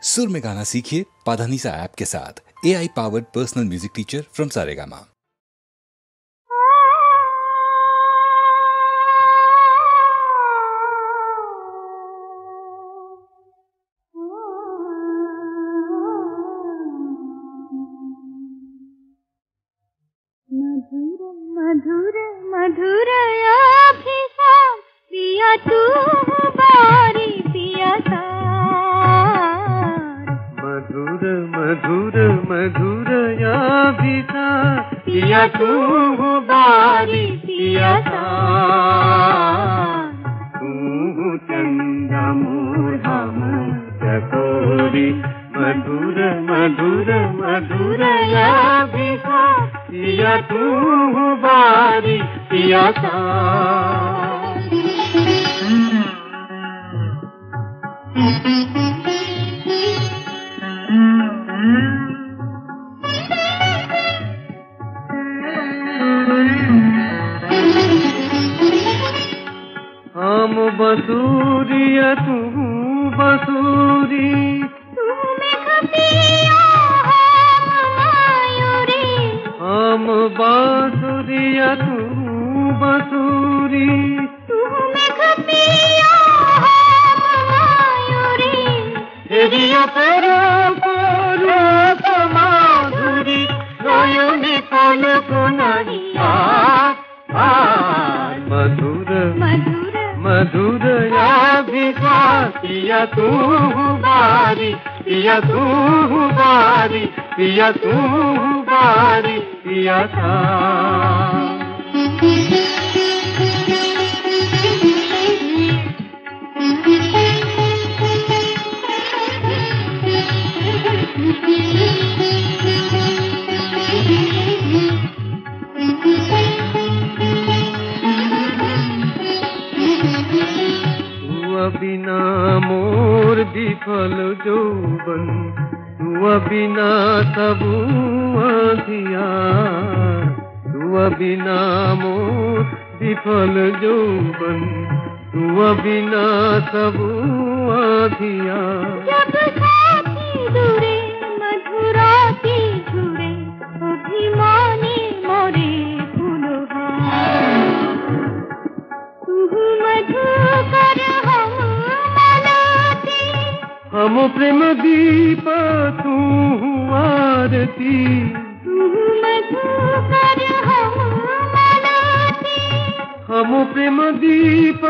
सुर में गाना सीखिए पाधानीसा ऐप के साथ। AI powered personal music teacher from Saregama. मधुर मधुर मधुरयाभिसा पिया तू बारी पिया तार। मधुर मधुर मधुरयाभिसा पिया तू बारी पिया तार। तू चंदा मोहा चकोरी मधुर मधुर मधुरयाभिसा पिया तू बारी पिया तार। हम बसूरिया तू बसूरी हम बांसुरिया तू बसूरी हेरिया परूप माधुरी नयने पलक नहिया मधुर मधुर मधुरयाभिसा पिया तू बारी पिया तू बारी पिया तू बारी पिया तार। बिना मोर विफल जौबन तू बिना सबू आधिया तू बिना मोर विफल जौबन तू बिना सबू आधिया। जब साथी दूरे मधुराती झुरे अभिमानी मोरे फूलहार। तू मधुकर हम प्रेम दीप तू आरती हम प्रेम दीप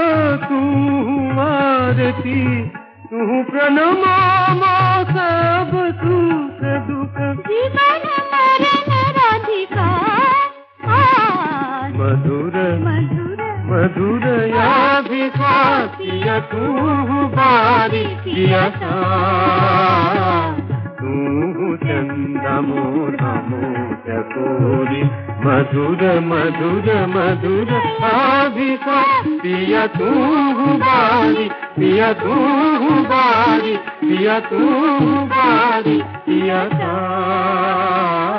तू आरती तू प्रणमाम सब सुख दुख जीवन मरण राधिका। मधुर मधुरयाभिसा पिया तू बारी पिया तार। तू चंदा मोहा चकोरी मधुर मधुर मधुरयाभिसा पिया तू बारी पिया तू बारी पिया तू बारी पिया तार।